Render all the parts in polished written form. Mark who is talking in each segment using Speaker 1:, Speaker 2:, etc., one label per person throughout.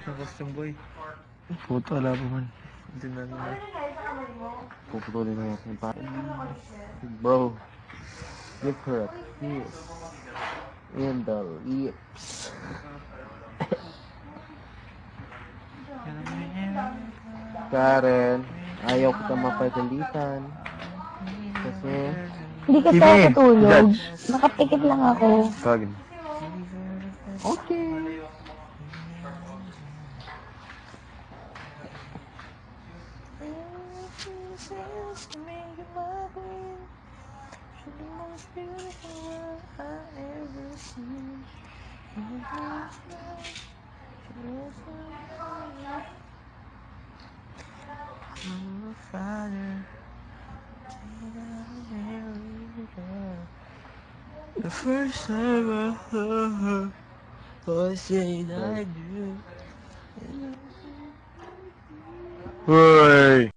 Speaker 1: Ang costume boy.
Speaker 2: Puto, wala pa man.
Speaker 1: Hindi na nila.
Speaker 2: Puputulin na natin pa. Bro, give her a kiss. In the lips. Karen, ayaw kita mapagalitan. Kasi...
Speaker 3: Hindi kasi ako tutulog. Nakapikit lang ako.
Speaker 2: Kagin. Okay.
Speaker 1: The first time I heard her was saying I do.
Speaker 2: Hoy!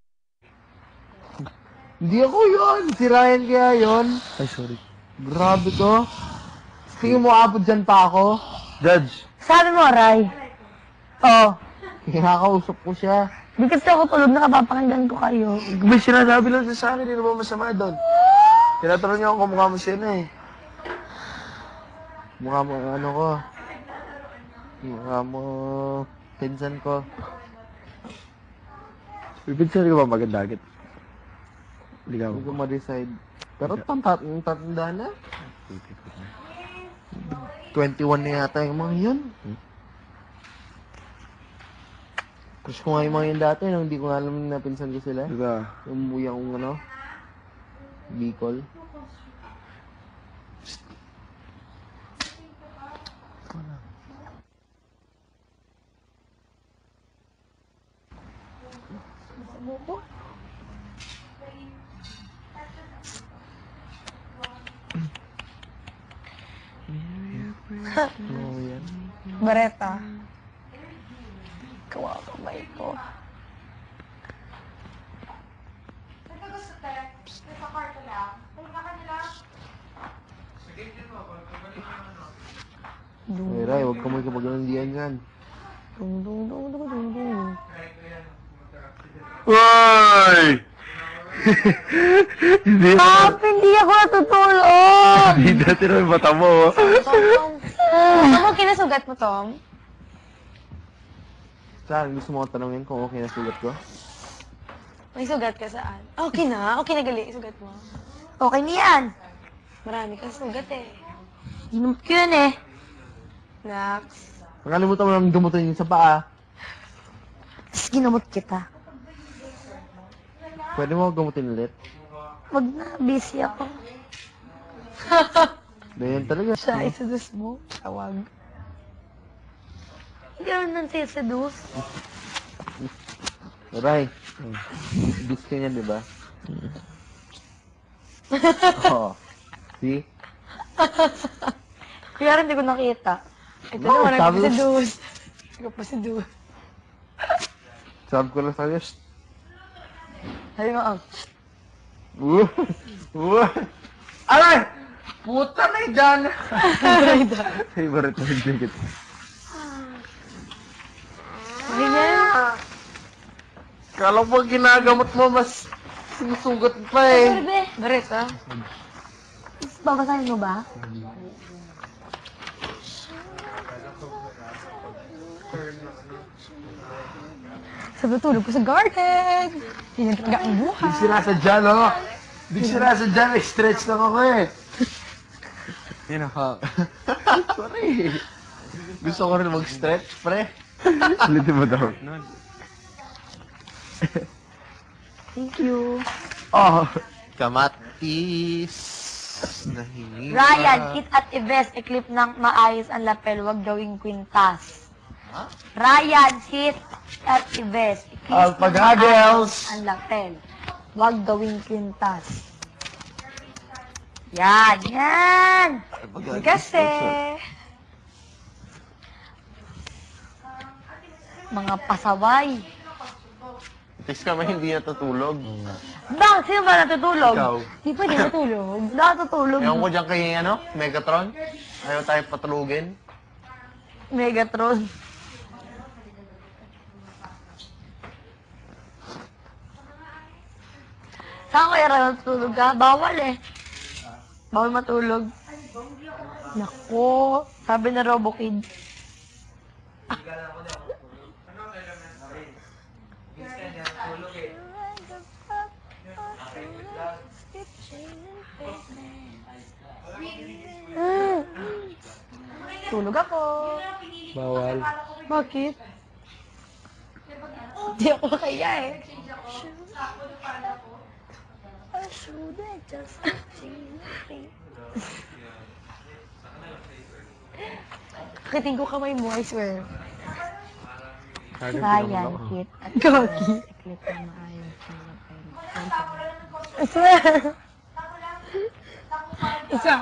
Speaker 2: Hindi ako yun! Si Ryan kaya yun.
Speaker 1: Ay, sorry.
Speaker 2: Grabe to. Tingin mo abot dyan pa ako?
Speaker 1: Judge!
Speaker 3: Sabi mo, Ray. Oo.
Speaker 2: Kinakausap ko siya.
Speaker 3: Di kasi ako tulog, nakapapakinggan ko kayo.
Speaker 1: May sinasabi lang siya sa akin, hindi naman masama doon. Tinatanong niya ako kung mukha mo siya na eh.
Speaker 2: Mukha mo, ano ko. Mukha mo, pinsan ko.
Speaker 1: Pipinsan ka ba magandagit? Hindi ka
Speaker 2: Hindi ko ma-decide. Pero tatanda na. 21 na yata yung mga yun. Crush ko nga yung mga yun dati, nung hindi ko nga alam na pinsan ko sila.
Speaker 1: Diba?
Speaker 2: Yung umuwi akong ano, Bicol.
Speaker 1: Oo yan.
Speaker 3: Bareta. Kawawa kamay ko.
Speaker 2: Ay, Ray, huwag ka mo ikapaglandian yan.
Speaker 3: Dung, dung, dung, dung, dung, dung.
Speaker 1: Hoy! Hindi
Speaker 3: Hindi ako natutulog!
Speaker 1: Hindi dati na yung mata mo.
Speaker 3: Ako kinasugat mo, Tom?
Speaker 2: Saan, gusto mo ko tanongin kung okay na sugat ko?
Speaker 3: May sugat ka saan? Okay na. Okay na gali. Sugat mo. Okay na yan. Marami kang sugat eh. Ginamot ko yun eh. Nax.
Speaker 2: Nakalimutan mo lang gumutin yun sa paa.
Speaker 3: Tapos ginamot kita.
Speaker 2: Pwede mo ako gumutin ulit?
Speaker 3: Wag na. Busy ako.
Speaker 2: Ganyan talaga.
Speaker 3: Siya, isadus mo. Tawag. Hindi ako nang sisadus.
Speaker 2: Ray, gusto niya, di ba? Oo. See?
Speaker 3: Kaya rin hindi ko nakita. Ito
Speaker 2: No,
Speaker 3: naman,
Speaker 2: sabi-
Speaker 3: nagpasidus. Nagpasidus.
Speaker 2: Sabi ko lang sa'yo, shh.
Speaker 3: Sabi mo, ang...
Speaker 2: Aray! Puta na dyan! Favorite mo yung jacket.
Speaker 3: Ganyan.
Speaker 2: Kala mo ginagamot mo, mas sinusugat pa eh.
Speaker 3: Berbe. Beres, ha? Babasahin mo ba? Sabi tulog ko sa garden. Hindi na talaga ang buhay.
Speaker 2: Hindi sinasadya, no? Hindi sinasadya, stretch lang ako eh.
Speaker 1: Yan ako.
Speaker 2: Sorry. Gusto ko rin mag-stretch, pre.
Speaker 1: Ulitin mo daw.
Speaker 3: Thank you.
Speaker 2: Oh. Kamatis. Nahingi.
Speaker 3: Ryan, Kit at Ives, i-clip ng maayos ang lapel, wag gawing kwintas. Ryan, Kit at Ives, i-clip ng
Speaker 2: Pag-hagels.
Speaker 3: maayos ang lapel, wag gawing kwintas. Yan, yan! Kasi, mga pasaway.
Speaker 2: Tis ka may hindi natutulog.
Speaker 3: Bang, sino ba natutulog?
Speaker 2: Ikaw.
Speaker 3: Di pwede natulog. Natutulog.
Speaker 2: Ewan ko dyan kay, ano, Megatron. Ayaw tayo patulugin.
Speaker 3: Megatron. Saan ko yung tulog ka? Bawal eh. Bawal matulog. Nako, sabi na RoboKid. Tulog ako.
Speaker 1: Bawal.
Speaker 3: Bakit? Hindi ako kaya eh. Akitin ko kamay mo, I swear. Ryan, Kit, at Gogi. Kit na maayos. I swear. Isa.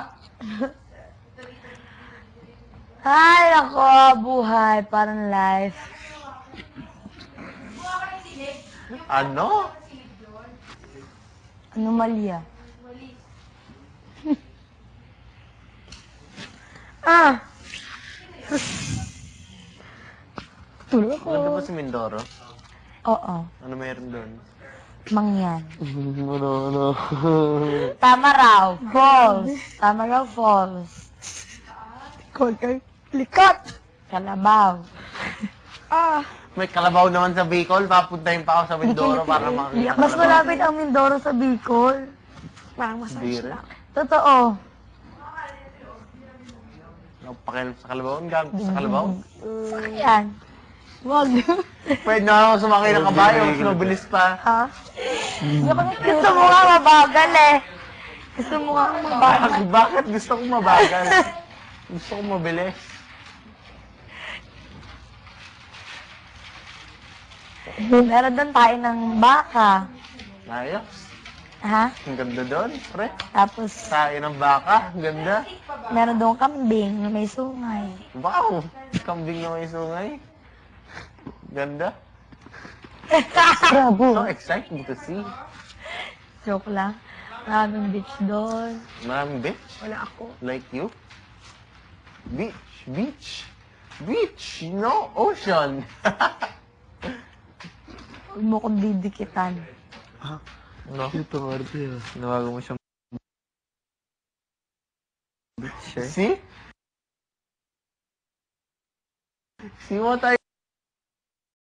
Speaker 3: Ay, ako, buhay, parang life.
Speaker 2: Ano?
Speaker 3: Anomalya. Ah! Tulog ako.
Speaker 2: Ano ba si Mindoro?
Speaker 3: Oo,
Speaker 2: Ano meron doon?
Speaker 3: mangyan.
Speaker 2: Ano?
Speaker 3: Tama raw, false. Tama raw, false. Likot! Kalabaw. Ah!
Speaker 2: May kalabaw naman sa Bicol, papuntahin pa ako sa Mindoro para makakita.
Speaker 3: Mas malapit ang Mindoro sa Bicol. Parang
Speaker 2: Hindi
Speaker 3: massage
Speaker 2: rin.
Speaker 3: lang. Totoo.
Speaker 2: Pakialam sa kalabaw. Ang gamit sa kalabaw.
Speaker 3: Yan. Wag.
Speaker 2: Pwede na ako sumakay ng kabayo, mas mabilis pa.
Speaker 3: Ha? Gusto mo nga mabagal eh. Gusto mo nga mabagal.
Speaker 2: Bakit gusto kong mabagal? Gusto kong mabilis.
Speaker 3: Meron doon tayo ng baka.
Speaker 2: Ayos.
Speaker 3: Ha?
Speaker 2: Ang ganda doon, pre.
Speaker 3: Tapos,
Speaker 2: Kain ng baka. Ang ganda.
Speaker 3: meron doon kambing na may sungay.
Speaker 2: Wow! Kambing na may sungay. Ganda.
Speaker 3: Bravo.
Speaker 2: So exciting to see.
Speaker 3: Joke lang. Maraming beach doon.
Speaker 2: Maraming beach.
Speaker 3: Wala ako.
Speaker 2: Like you. Beach. No, ocean.
Speaker 3: Huwag mo kong didikitan.
Speaker 2: No?
Speaker 1: Ito nga rin yun. Nawagan mo siyang bitch eh.
Speaker 2: See? See what I